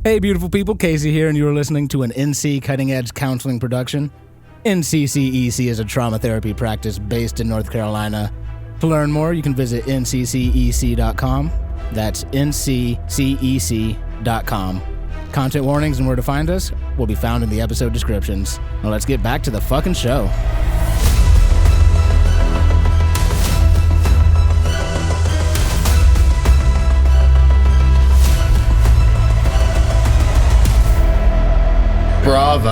Hey, beautiful people, Casey here, and you are listening to an NC Cutting Edge Counseling production. NCCEC is a trauma therapy practice based in North Carolina. To learn more, you can visit nccec.com. That's nccec.com. Content warnings and where to find us will be found in the episode descriptions. Now let's get back to the fucking show. Bravo.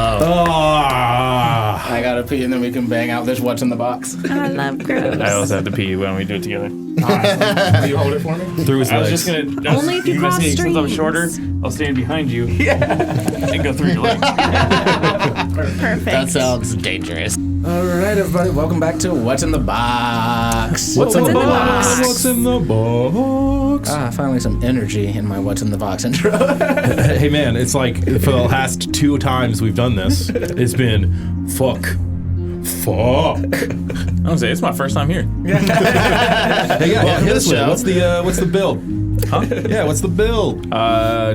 I gotta pee and then we can bang out this what's in the box. I love gross. I also have to pee when we do it together. Will you hold it for me? Through his I was legs. just gonna. Only if you cross Since I'm streams. shorter, I'll stand behind you. And go through your legs. Perfect. That sounds dangerous. All right, everybody, welcome back to What's in the Box. What's in the box? What's in the box? Finally some energy in my What's in the Box intro. Hey man, it's like for the last 2 times we've done this, it's been fuck. I don't say it's my first time here. Hey, yeah, to the listen, show. what's the build? Huh? Yeah, what's the build?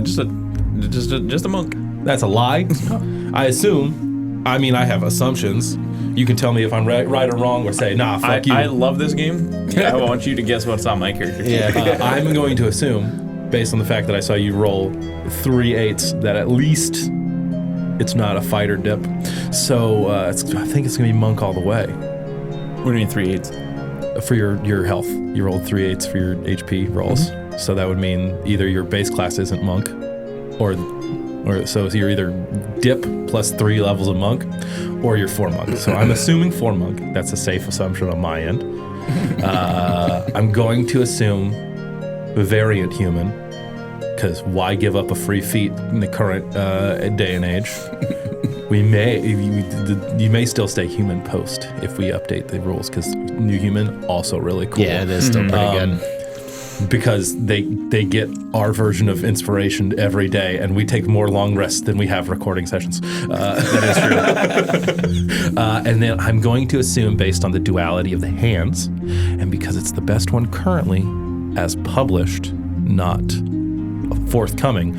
Just a monk. That's a lie. I assume. I mean, I have assumptions. You can tell me if I'm right or wrong, or say, nah, fuck you. I love this game. I want you to guess what's on my character. Yeah. I'm going to assume, based on the fact that I saw you roll 3 8s, that at least it's not a fighter dip. So I think it's going to be monk all the way. What do you mean 3 8s? For your health, you rolled 3 8s for your HP rolls. Mm-hmm. So that would mean either your base class isn't monk, or so you're either dip plus 3 levels of monk, or you're 4 monk. So I'm assuming 4 monk. That's a safe assumption on my end. I'm going to assume variant human, because why give up a free feat in the current day and age? You may still stay human post if we update the rules, because new human also really cool. Yeah, it is still pretty good. Because they get our version of inspiration every day, and we take more long rests than we have recording sessions. That is true. And then I'm going to assume, based on the duality of the hands, and because it's the best one currently, as published, not a forthcoming,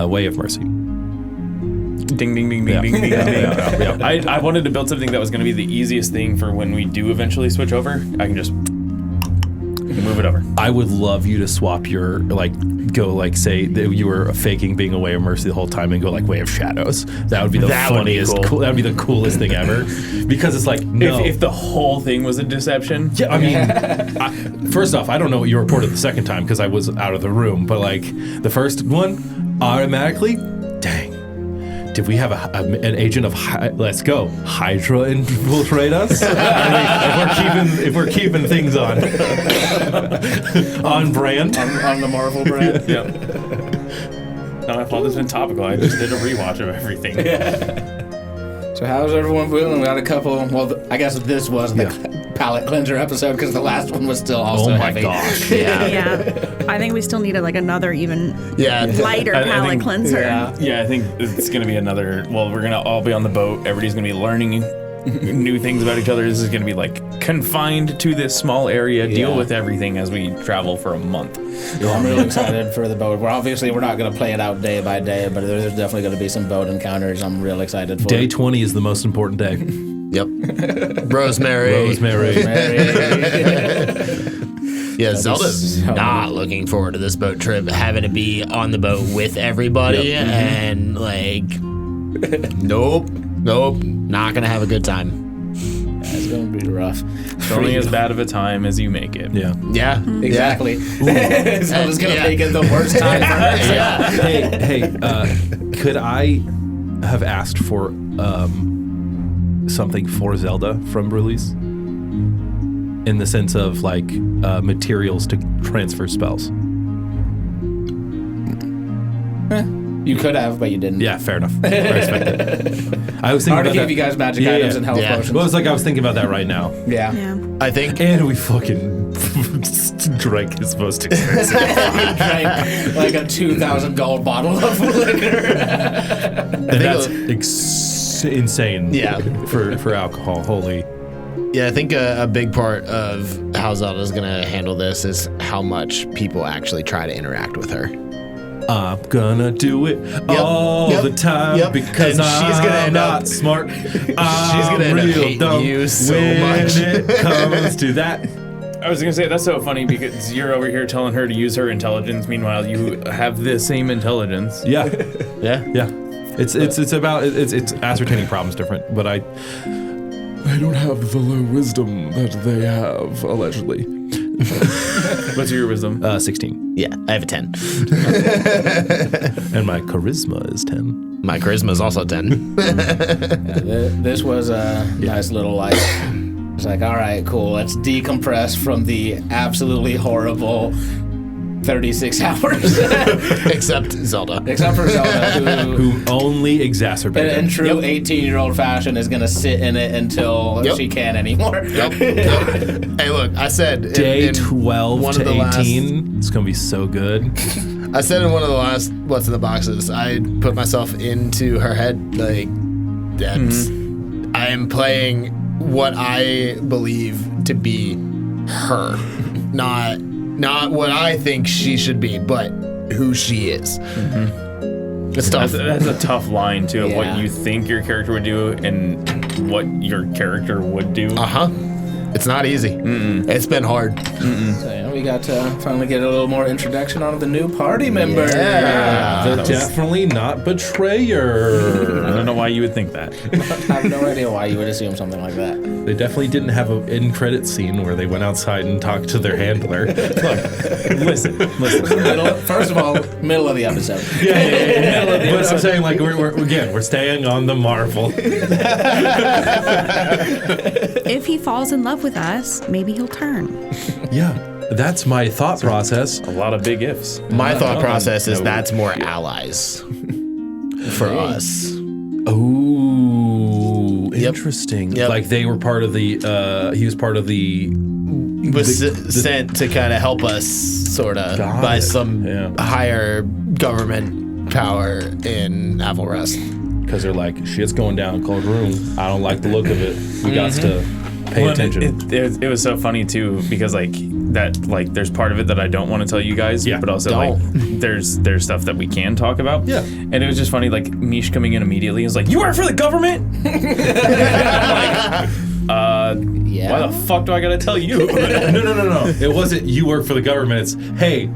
Way of Mercy. Ding, ding, ding, ding, ding, ding, ding. Yeah. I wanted to build something that was going to be the easiest thing for when we do eventually switch over. I can just move it over. I would love you to swap your, say that you were faking being a Way of Mercy the whole time and go like Way of Shadows. That would be the funniest, cool. That would be the coolest thing ever. Because it's like, no. If the whole thing was a deception. Yeah, I mean, first off, I don't know what you reported the second time because I was out of the room, but like the first one, automatically, dang. Did we have an agent of let's go Hydra infiltrate us? if we're keeping things on brand, on the Marvel brand. Yep. Not my fault. It's been topical. I just did a rewatch of everything. So how's everyone feeling? We had a couple. Well, I guess this was the palate cleanser episode because the last one was still also heavy. Gosh, Yeah. I think we still needed like another even lighter palate cleanser. Yeah, I think it's going to be another. Well, we're going to all be on the boat. Everybody's going to be learning new things about each other. This is going to be like confined to this small area. Deal with everything as we travel for a month. Yeah, I'm really excited for the boat. We're not going to play it out day by day, but there's definitely going to be some boat encounters. I'm real excited for. Day 20 is the most important day. Yep. Rosemary. Yeah, Zelda's not looking forward to this boat trip, having to be on the boat with everybody, and like, nope, not gonna have a good time. It's going to be rough. It's only as bad of a time as you make it. Yeah. Exactly. Zelda's going to make it the worst time for her. Hey, could I have asked for something for Zelda from release? In the sense of like materials to transfer spells. You could have, but you didn't. Yeah, fair enough. I respect it. I was thinking Already about gave that. you guys magic items and health potions. Well, it's like I was thinking about that right now. Yeah. I think. And we fucking drank his most expensive. Drank like a 2,000 gold bottle of liquor. And that's insane. Yeah. For alcohol. Holy. Yeah, I think a big part of how Zelda's gonna handle this is how much people actually try to interact with her. I'm gonna do it all the time because I'm not smart. She's gonna end up hating you so much when it comes to that. I was gonna say that's so funny because you're over here telling her to use her intelligence. Meanwhile, you have the same intelligence. Yeah. Yeah. It's ascertaining problems different, but I don't have the low wisdom that they have allegedly. What's your wisdom? 16. Yeah, I have a 10. And my charisma is 10. My charisma is also 10. This was a nice little like. It's like, all right, cool. Let's decompress from the absolutely horrible 36 hours. Except Zelda. Except for Zelda, Who only exacerbated. in true 18-year-old fashion is going to sit in it until she can't anymore. Hey, look, I said Day 12 one to of the 18. It's going to be so good. I said in one of the last What's in the Boxes, I put myself into her head, like, I am playing what I believe to be her. Not what I think she should be, but who she is. It's tough. That's a tough line, too, of what you think your character would do and what your character would do. It's not easy. It's been hard. So, we got to finally get a little more introduction on the new party member. They're definitely not betrayer. I don't know why you would think that. I have no idea why you would assume something like that. They definitely didn't have an end credit scene where they went outside and talked to their handler. Listen. First of all, middle of the episode. Yeah. But I'm saying, like, we're staying on the Marvel. If he falls in love with us, maybe he'll turn. Yeah, that's my thought process. A lot of big ifs. My thought process is that's more allies for us. Oh, interesting. Yep. Like they were part of the. He was part of the. Was sent to kind of help us, sort of, by some higher government power in Avalrest. Because they're like, shit's going down, cold room. I don't like the look of it. We got to pay attention. It was so funny too because there's part of it that I don't want to tell you guys, but also like there's stuff that we can talk about. Yeah, and it was just funny like Mish coming in immediately was like, "You work for the government?" Why the fuck do I gotta tell you? No. It wasn't you work for the government. It's, hey,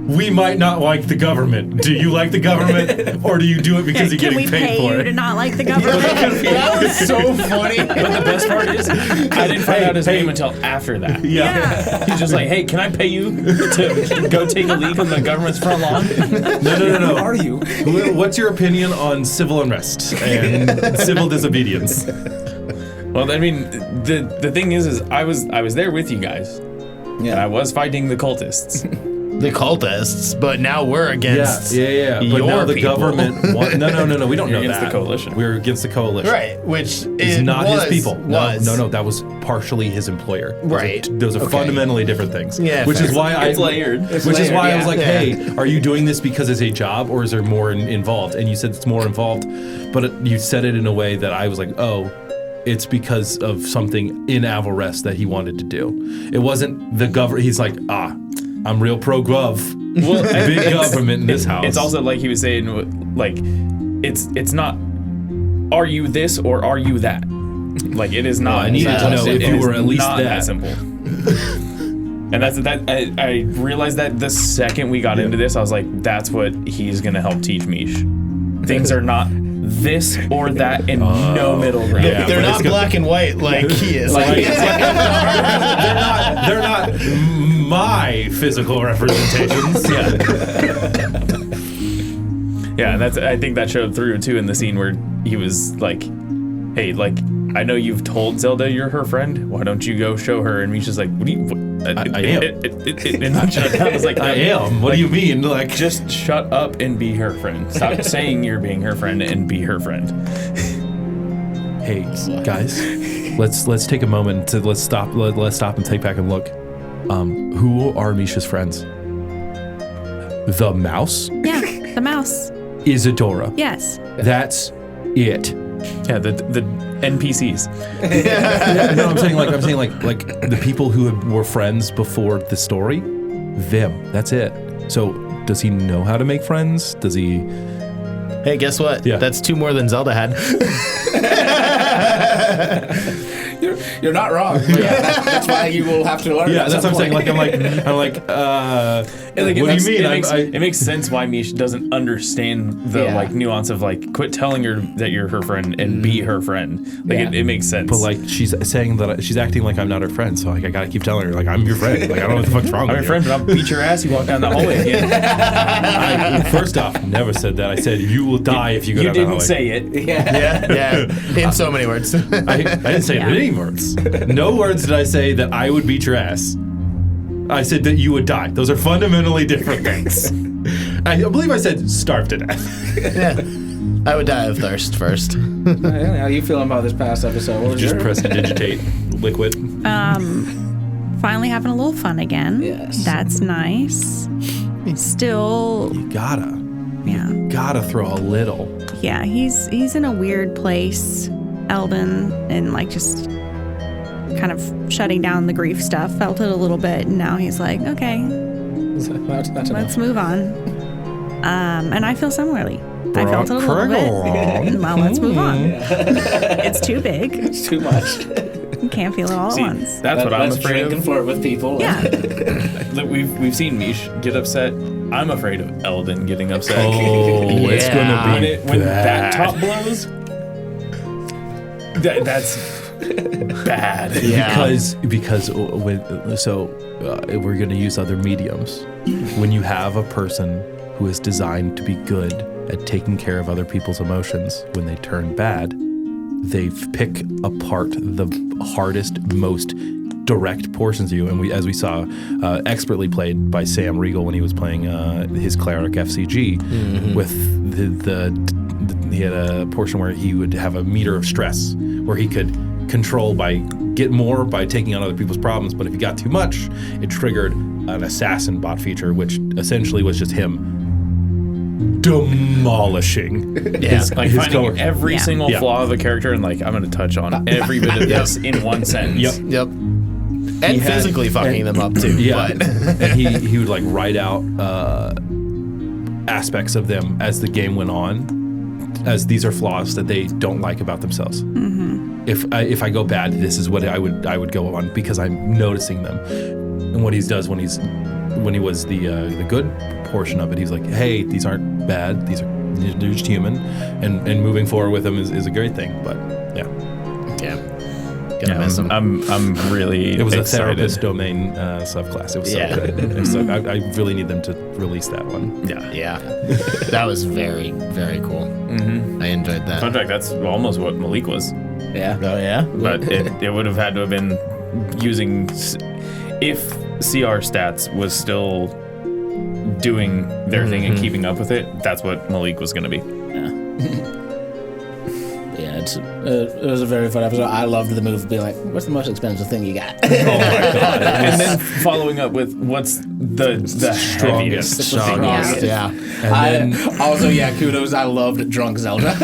we might not like the government. Do you like the government, or do you do it because you're getting paid for it? Can we pay you to not like the government? That was so funny. But the best part is, I didn't find out his name until after that. Yeah. He's just like, hey, can I pay you to go take a leak on the government's front lawn? No. Who are you? What's your opinion on civil unrest and civil disobedience? Well, I mean, the thing is I was there with you guys, and I was fighting the cultists. The cultists, but now we're against But your now the people. government no, we don't know against that. the coalition. We're against the coalition. Right, which It's not his people. Was. No, that was partially his employer. Right. Those are fundamentally different things. Yeah, which is why It's layered. Which is why I was like, hey, are you doing this because it's a job or is there more involved? And you said it's more involved, but you said it in a way that I was like, oh, it's because of something in Avalrest that he wanted to do. It wasn't the government. He's like, I'm real pro-gov. Well, big government in this house. It's also like he was saying, like, it's not, are you this or are you that? Like, it is not. I needed to know if you were at least not that simple. And I realized that the second we got into this, I was like, that's what he's gonna help teach Mish. Things are not this or that and no middle ground. They're not black and white like he is. They're not my physical representations. Yeah, and I think that showed through too in the scene where he was like, hey, like, I know you've told Zelda you're her friend. Why don't you go show her? And Misha's like, what do you? I am. And I was like, I am. What do you mean? Like, just shut up and be her friend. Stop saying you're being her friend and be her friend. Hey, guys, let's take a moment to let's stop and take back and look. Who are Misha's friends? The mouse? Yeah, the mouse. Isadora. Yes. That's it. Yeah, the NPCs. No, I'm saying like the people who were friends before the story, them. That's it. So does he know how to make friends? Does he? Hey, guess what? Yeah. That's 2 more than Zelda had. You're not wrong. That's why you will have to learn. Yeah, that's what I'm saying. Like, I'm like, what do you mean? It makes sense why Mish doesn't understand the like nuance of like quit telling her that you're her friend and be her friend. Like it makes sense. But like she's saying that she's acting like I'm not her friend, so like I gotta keep telling her like I'm your friend. Like I don't know what the fuck's wrong with you. I'm your friend, but I'll beat your ass. You walk down the hallway again. First off, never said that. I said you will die if you go down the hallway. You didn't say it. Yeah. In so many words. I didn't say any words. No words did I say that I would beat your ass. I said that you would die. Those are fundamentally different things. I believe I said starve to death. Yeah. I would die of thirst first. How are you feeling about this past episode? What was Just prestidigitate liquid. Finally having a little fun again. Yes. That's nice. Still, You gotta throw a little. yeah, he's in a weird place, Eldon, and like just kind of shutting down the grief stuff. Felt it a little bit, and now he's like, okay, let's move on. And I feel similarly. I felt it a little bit. Well, let's move on. It's too big. It's too much. You can't feel it all at once. That's what I'm afraid drink and of. flirt with people. Yeah. Look, we've seen Mish get upset. I'm afraid of Eldon getting upset. Oh, it's gonna be when that top blows. That's bad. Yeah. Because we're going to use other mediums. When you have a person who is designed to be good at taking care of other people's emotions, when they turn bad, they pick apart the hardest, most direct portions of you. And as we saw, expertly played by Sam Riegel when he was playing his cleric FCG, with he had a portion where he would have a meter of stress, where he could control get more by taking on other people's problems, but if he got too much, it triggered an assassin bot feature, which essentially was just him demolishing. Yeah. Like finding every single flaw of a character and like, I'm going to touch on every bit of this in one sentence. Yep. And physically fucking them up too. Yeah. But. And he would like write out aspects of them as the game went on, as these are flaws that they don't like about themselves. If I go bad, this is what I would go on because I'm noticing them. And what he does when he was the good portion of it, he's like, hey, these aren't bad. They're just human, and moving forward with them is a great thing. But yeah. Gonna miss him. I'm really It was excited. a therapist domain subclass. It was so good. So I really need them to release that one. Yeah. That was very, very cool. I enjoyed that. Fun fact, that's almost what Malik was. Yeah. Oh, yeah? But it would have had to have been using... If CR stats was still doing their thing and keeping up with it, that's what Malik was going to be. Yeah, it was a very fun episode. I loved the move being like, what's the most expensive thing you got? Oh my god! And then following up with what's the Strongest. strongest. Yeah. And then Also, kudos. I loved Drunk Zelda.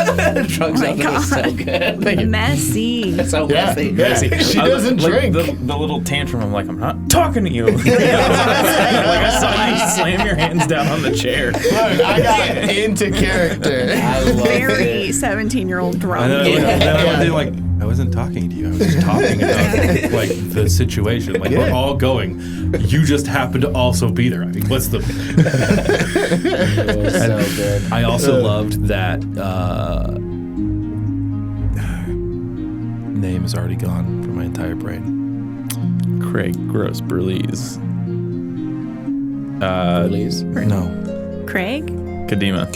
Drunk Zelda was so good. Messy. So messy. Yeah. She doesn't drink. The little tantrum, I'm like, I'm not talking to you. Like I saw you slam your hands down on the chair. Look, I got into character. I loved Very it. 17-year-old drunk. They're like, I wasn't talking to you. I was just talking about like the situation. Like we're all going. You just happen to also be there. I mean, what's the? It was so good. I also loved that. Name is already gone from my entire brain. Craig Gross Burlees. Please. No, Craig? Kadima.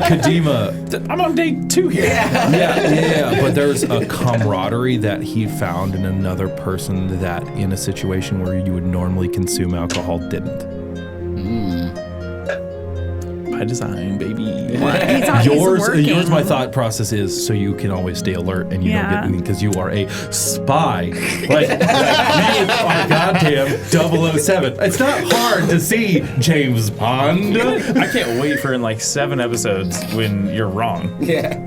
Kadima. I'm on day 2 here. Yeah. But there's a camaraderie that he found in another person that, in a situation where you would normally consume alcohol, didn't. By design, baby. Yours, my thought process is so you can always stay alert and you don't get anything because you are a spy. Like you are goddamn 007. It's not hard to see James Bond. I can't wait for in like 7 episodes when you're wrong. Yeah.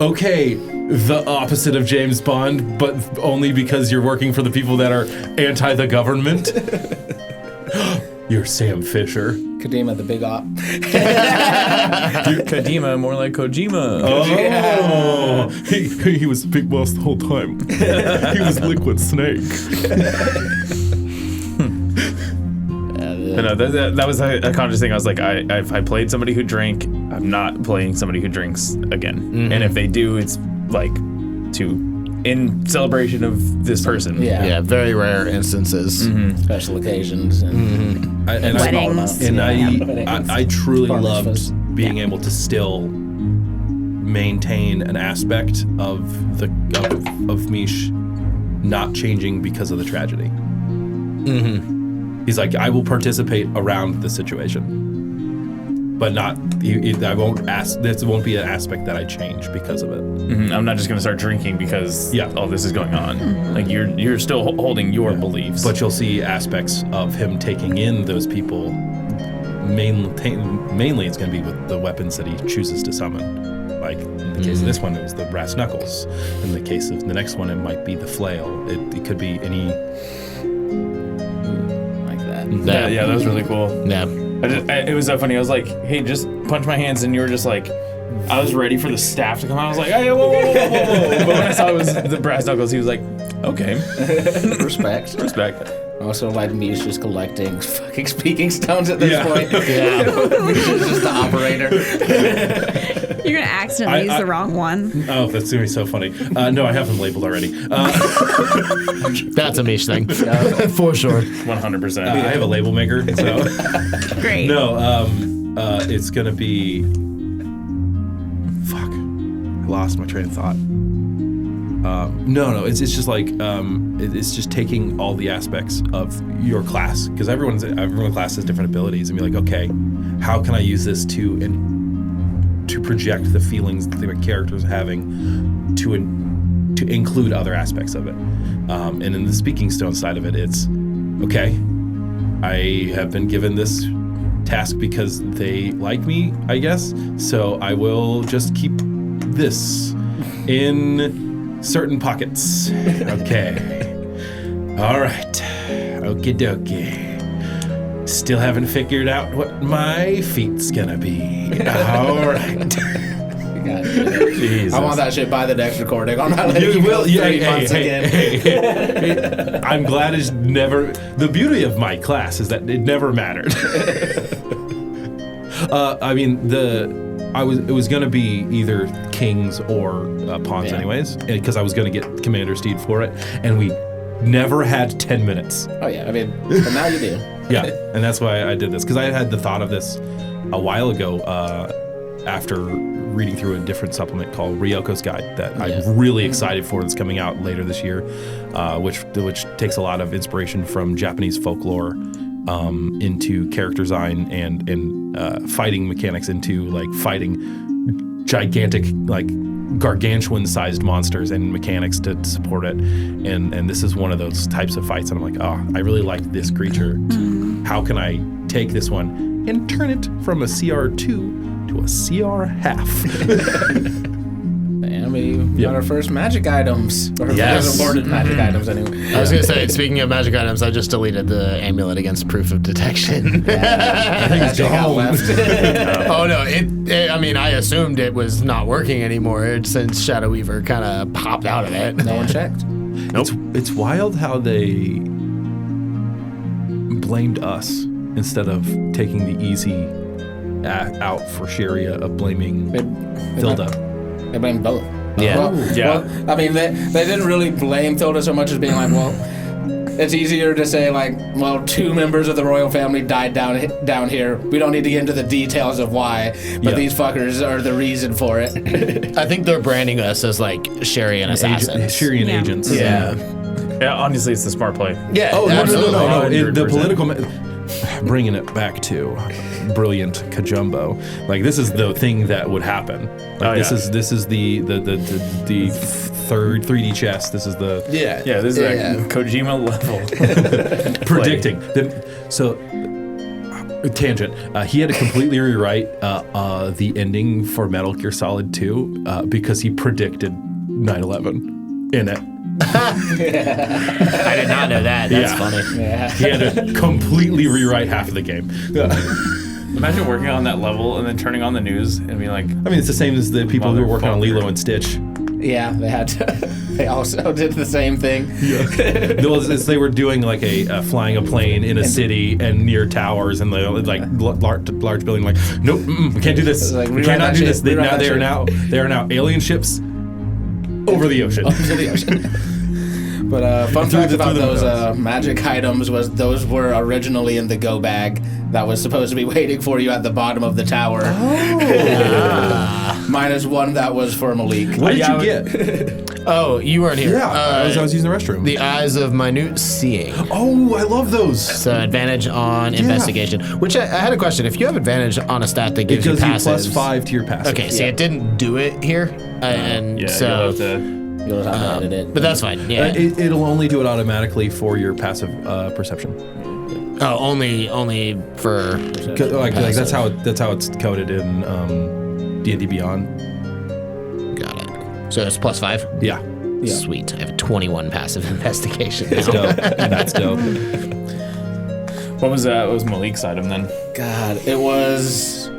okay, the opposite of James Bond, but only because you're working for the people that are anti the government. You're Sam Fisher. Kadima, the big op. Kadima, more like Kojima. Oh, he was Big Boss the whole time. He was Liquid Snake. No, that was a conscious thing. I was like, if I played somebody who drank, I'm not playing somebody who drinks again. Mm-hmm. And if they do, it's like in celebration of this person. Yeah, very rare instances. Special occasions. And Weddings. I truly Bar loved mitzvahs. being able to still maintain an aspect of Mish not changing because of the tragedy. He's like, I will participate around the situation, but not. I won't ask. This won't be an aspect that I change because of it. I'm not just gonna start drinking because all this is going on. Mm-hmm. Like you're still holding your beliefs. But you'll see aspects of him taking in those people. Mainly, it's going to be with the weapons that he chooses to summon. Like in the case of this one, it was the brass knuckles. In the case of the next one, it might be the flail. It could be any. like that. yeah, that was really cool. Yeah. It was so funny. I was like, hey, just punch my hands, and you were just like, I was ready for the staff to come out. I was like, hey, whoa. But when I saw it was the brass knuckles, he was like, okay. Respect. Also, like, Mish just collecting fucking speaking stones at this point. Yeah. Mish is just the operator. You're gonna accidentally use the wrong one. Oh, that's going to be so funny. No, I have them labeled already. That's a Mish thing. For sure. 100%. I have a label maker, so. Great. No, it's going to be. Fuck. I lost my train of thought. No, it's just like it's just taking all the aspects of your class, because everyone class has different abilities, and be like, okay, how can I use this to project the feelings that the character's having to include other aspects of it, and in the speaking stone side of it, it's okay. I have been given this task because they like me, I guess, so I will just keep this in certain pockets. Okay. All right. Okie dokie. Still haven't figured out what my feat's gonna be. All right. Jesus. I want that shit by the next recording. I'm not letting You you will. go 3 months again. Hey. I'm glad it's never. The beauty of my class is that it never mattered. I mean, it was gonna be either kings or pawns, anyways, because I was gonna get Commander Steed for it, and we never had 10 minutes. Oh, yeah. I mean, but now you do. Yeah, and that's why I did this, because I had the thought of this a while ago after reading through a different supplement called Ryoko's Guide that I'm really excited for, that's coming out later this year, which takes a lot of inspiration from Japanese folklore into character design and fighting mechanics, into like fighting gigantic, like gargantuan-sized monsters and mechanics to support it. And this is one of those types of fights, and I'm like, oh, I really like this creature. How can I take this one and turn it from a CR2 to a CR half? And we got our first magic items. Or Yes. awarded magic items, anyway. I was going to say, speaking of magic items, I just deleted the amulet against proof of detection. I think it's Magic got gone. left. Oh, no. I mean, I assumed it was not working anymore since Shadow Weaver kind of popped out of it. No one checked. Nope. It's wild how they blamed us instead of taking the easy out for Sharia of blaming Thilda. They blamed both. Yeah. Well, I mean, they didn't really blame Thilda so much as being like, well, it's easier to say, like, well, 2 members of the royal family died down here. We don't need to get into the details of why, but these fuckers are the reason for it. I think they're branding us as like Sharian assassins. Syrian Yeah. agents. Yeah. Yeah, honestly, it's the smart play. Yeah. Oh, absolutely. no. The 100%. political... bringing it back to brilliant Kajumbo. Like, this is the thing that would happen. Like, this is the third 3D chess. This is the... Yeah. Yeah, this is like Kojima level. predicting. So Tangent. He had to completely rewrite the ending for Metal Gear Solid 2 because he predicted 9/11 in it. I did not know that. That's funny. Yeah. He had to completely rewrite half of the game. Imagine working on that level and then turning on the news and being like, I mean, it's the same as the people who were working on Lilo and Stitch. Yeah, they had to. They also did the same thing. They were doing like flying a plane in a city and near towers and like large building. Like, nope, we can't do this. Like, we cannot do this. They are now. now alien ships over the ocean. But fun fact about those magic items was those were originally in the go bag that was supposed to be waiting for you at the bottom of the tower. Minus one that was for Malik. What did you get? Oh, you weren't here. Yeah, I was using the restroom. The Eyes of Minute Seeing. Oh, I love those. So advantage on investigation. Which I had a question. If you have advantage on a stat that gives you passives, +5 to your passive. Okay, so it didn't do it here, and so. You'll have to edit it. But that's fine. Yeah. It'll only do it automatically for your passive perception. Oh, only for Like that's how it's coded in D&D Beyond. Got it. So it's +5. Yeah. Sweet. I have a 21 passive investigation. That's dope. That's dope. what was Malik's item then? God, it was.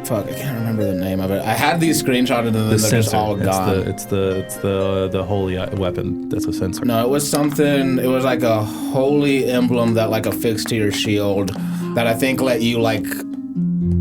Fuck, I can't remember the name of it. I had these screenshotted and then they're just all gone. It's the holy weapon. That's a sensor. No, it was something. It was like a holy emblem that like affixed to your shield that I think let you like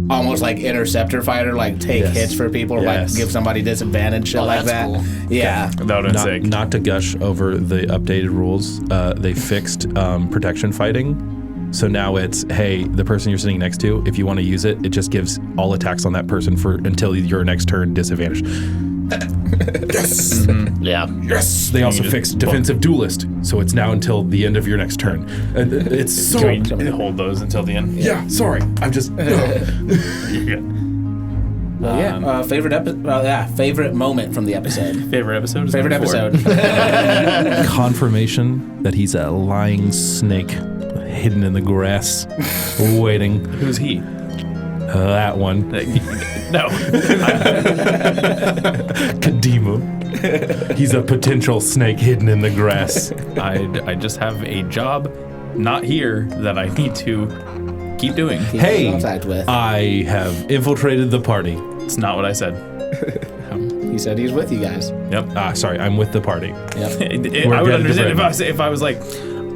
almost like interceptor fighter, like take hits for people, or like give somebody disadvantage, shit like that. Cool. Yeah. That would sick. Not to gush over the updated rules. They fixed protection fighting. So now it's, hey, the person you're sitting next to, if you want to use it, it just gives all attacks on that person until your next turn disadvantage. Yes. Mm-hmm. Yeah. Yes. They also fixed defensive duelist, so it's now until the end of your next turn. And it's so. Can we hold those until the end? Yeah. Sorry, I'm just. You're good. Favorite moment from the episode. Favorite episode? Favorite episode. Confirmation that he's a lying snake hidden in the grass, waiting. Who's he? That one. No. Kadima. He's a potential snake hidden in the grass. I just have a job not here that I need to keep doing. Hey, Contact with. I have infiltrated the party. It's not what I said. He said he's with you guys. Yep. Sorry, I'm with the party. Yep. I would understand if I was like,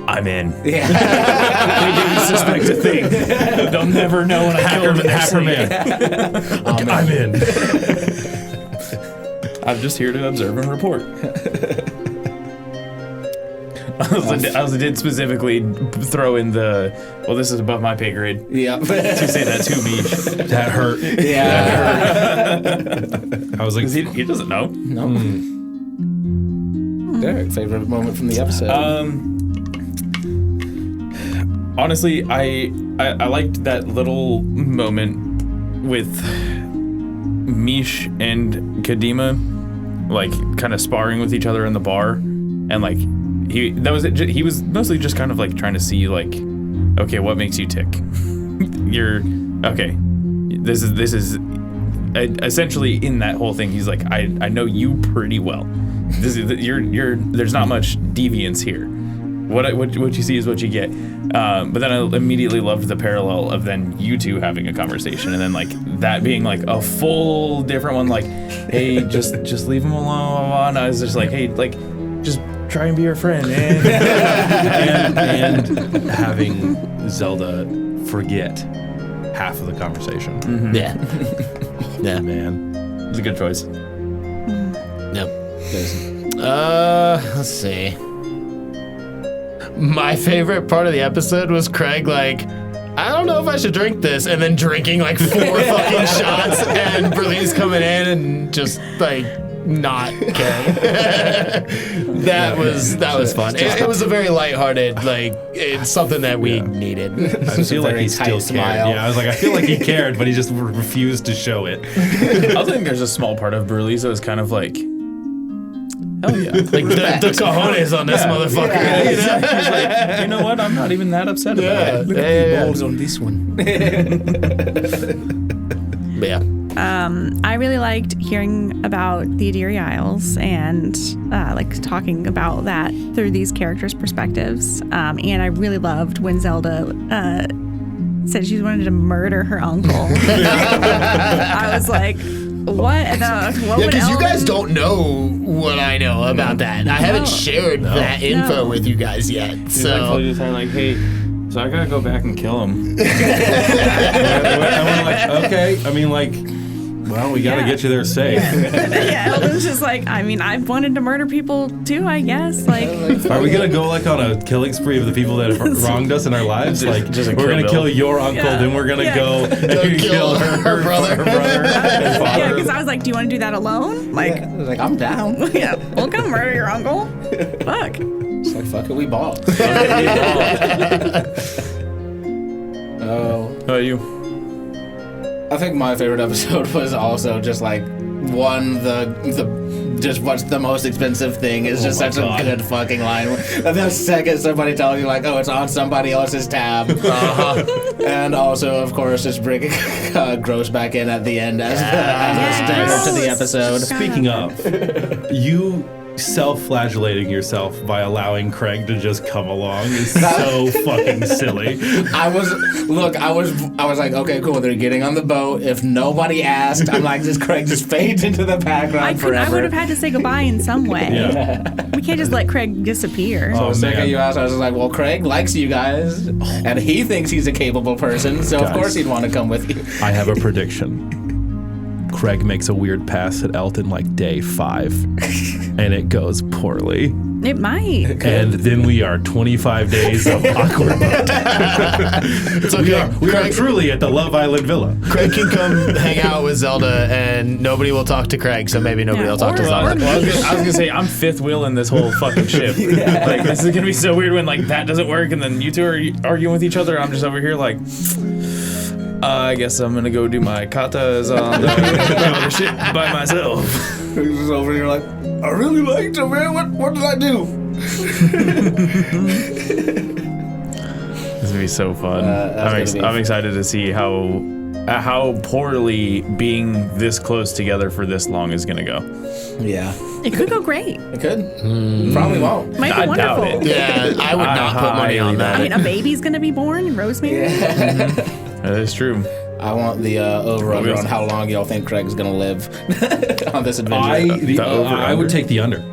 I'm in. Yeah. They didn't suspect a thing. They'll never know when I kill the next thing. I'm in. I'm just here to observe and report. I also did specifically throw in this is above my pay grade. Yeah. To say that to me. That hurt. Yeah. I was like, He doesn't know. No. Derek, favorite moment from the episode? Honestly, I liked that little moment with Mish and Kadima, like kind of sparring with each other in the bar, and like he was mostly just kind of like trying to see like, okay, what makes you tick? You're okay. This is essentially in that whole thing. He's like, I know you pretty well. There's not much deviance here. What you see is what you get. But then I immediately loved the parallel of then you two having a conversation, and then like that being like a full different one. Like, hey, just leave him alone. And I was just like, hey, like, just try and be your friend, man. and having Zelda forget half of the conversation. Mm-hmm. Yeah. Yeah, man, It was a good choice. Yep. Let's see. My favorite part of the episode was Craig like, I don't know if I should drink this, and then drinking like 4 fucking shots, and Berline's coming in and just like not caring. that was fun. It was a very lighthearted, like it's something that we needed. I feel like he still cared. Yeah, I was like, I feel like he cared, but he just refused to show it. I think there's a small part of Burley's that was kind of like, Hell yeah. Like the cojones on this motherfucker. Yeah, You know? He's like, you know what? I'm not even that upset about it. Look at the balls on this one. But yeah. I really liked hearing about the Adiri Isles and like talking about that through these characters' perspectives. And I really loved when Zelda said she wanted to murder her uncle. I was like, what? Yeah, because you guys don't know what I know about that. I haven't shared that info with you guys yet. He's like, So just like, hey, so I gotta go back and kill him. And we're like, okay. I mean, like, well, we gotta get you there safe. Yeah, Eldon's just like, I mean, I've wanted to murder people too, I guess. Like, Are we gonna go like on a killing spree of the people that have wronged us in our lives? Like, just a we're gonna Kill kill your uncle, Yeah. then we're gonna Yeah. go and kill her brother. her brother and father. yeah, because I was like, do you want to do that alone? Like, I was like, I'm down. yeah, we'll come murder your uncle. Fuck. It's like, fuck it, we ball. Oh. How about you? I think my favorite episode was also just like the just what's the most expensive thing is just such a good fucking line. And the second somebody tells you like, oh, it's on somebody else's tab. And also, of course, just bringing Gross back in at the end as a standard to the episode. Speaking of, you self-flagellating yourself by allowing Craig to just come along is so fucking silly. I was like, okay, cool. They're getting on the boat. If nobody asked, I'm like, just Craig just fades into the background I forever. would have had to say goodbye in some way. Yeah. We can't just let Craig disappear. Oh, The second man. you asked, I was like, well, Craig likes you guys, and he thinks he's a capable person, so of Guys. course he'd want to come with you. I have a prediction. Craig makes a weird pass at Eldon like day 5, and it goes poorly. It might. And then we are 25 days of awkward. it's okay. We are truly at the Love Island Villa. Craig can come hang out with Zelda, and nobody will talk to Craig, so maybe nobody will talk to Or- Zelda. I was gonna say I'm fifth wheel in this whole fucking ship. Like this is gonna be so weird when like that doesn't work, and then you two are arguing with each other. I'm just over here like, I guess I'm gonna go do my katas on the ship by myself. He's just over here like, I really liked him, man. What did I do? This is gonna be so fun. I'm excited to see how poorly being this close together for this long is gonna go. Yeah, It could go great. it could. Probably won't. Might be I doubt wonderful. it. Yeah, I would not put money on I mean, that. a baby's gonna be born, Rosemary. That is true. I want the over-under on how long y'all think Craig's gonna live on this adventure. I would take the under.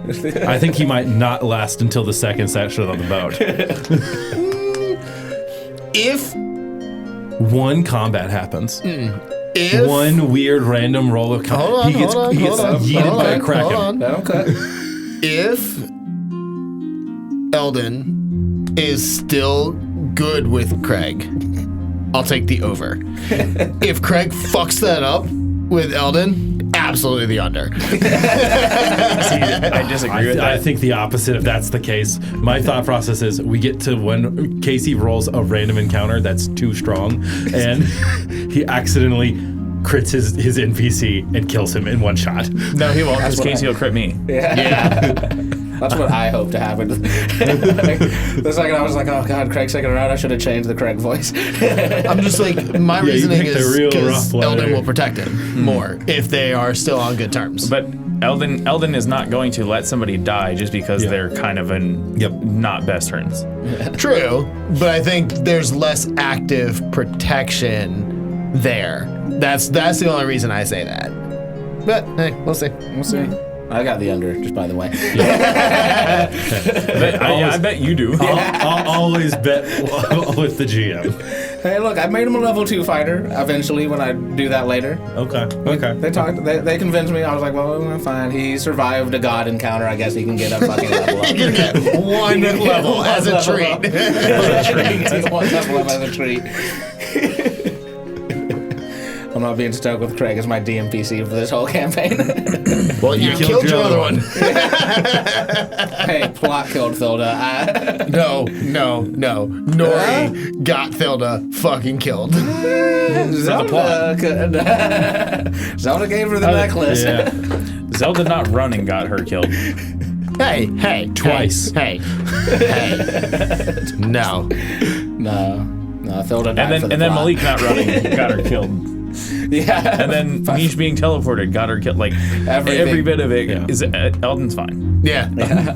I think he might not last until the second session on the boat. If One combat happens. if One weird random roll of Hold he gets yeeted by a kraken. hold on. That'll cut. If Eldon is still good with Craig, I'll take the over. If Craig fucks that up with Eldon, absolutely the under. I disagree with that. I think the opposite if that's the case. My thought process is we get to when Casey rolls a random encounter that's too strong and he accidentally crits his NPC and kills him in one shot. No, he won't, because what Casey will crit me. Yeah. That's what I hope to happen. The second I was like, oh god, Craig's second round, I should have changed the Craig voice. I'm just like, my you reasoning picked a is real because rough one Eldon there. will protect him more if they are still on good terms. But Eldon is not going to let somebody die just because Yeah. they're kind of in not best turns. True, but I think there's less active protection there. That's the only reason I say that. But hey, we'll see. We'll see. I got the under, just by the way. I bet you do. I'll always bet with the GM. Hey, look, I made him a level 2 fighter eventually when I do that later. Okay. They talked. They convinced me. I was like, well, fine. He survived a god encounter. I guess he can get a fucking level up. You can get one level as a treat. One level up as a treat. I'm not being stuck with Craig as my DMPC for this whole campaign. Well, you killed your other one. Hey, plot killed Thilda. No. Nori got Thilda fucking killed. Zelda gave her the necklace. Yeah. Zelda not running got her killed. Hey. Twice. Hey. No. No, Zelda died And for the then plot. Malik not running got her killed. Yeah. And then Niche being teleported got her killed. Like Everything. every bit of it is Eldon's fine. Yeah.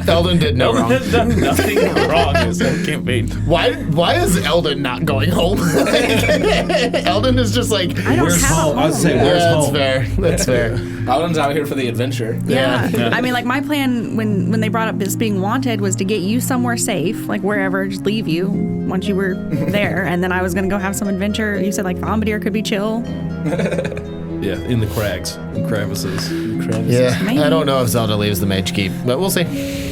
Eldon did no Eldon wrong. has done nothing wrong this whole campaign. Why is Eldon not going home? Eldon is just like, I don't Where's have home? a I was home. saying, where's that's home? fair. That's fair. Eldon's out here for the adventure. Yeah. Yeah. I mean, like, my plan when they brought up this being wanted was to get you somewhere safe, like wherever, just leave you once you were there. And then I was going to go have some adventure. You said, like, Bombardier could be chill. Yeah, in the crags and crevices. Yeah, Maybe. I don't know if Zelda leaves the Mage Keep, but we'll see.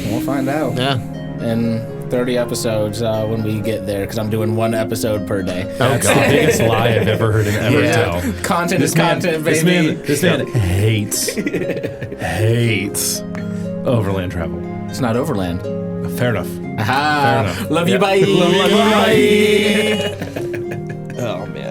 We'll find out. Yeah. In 30 episodes when we get there, because I'm doing 1 episode per day. Oh That's the god. biggest lie I've ever heard him ever Yeah. tell. Content is content, baby. This man hates overland travel. It's not overland. Fair enough. Aha. enough. Love you, Yeah. bye. Love you, bye. Oh man.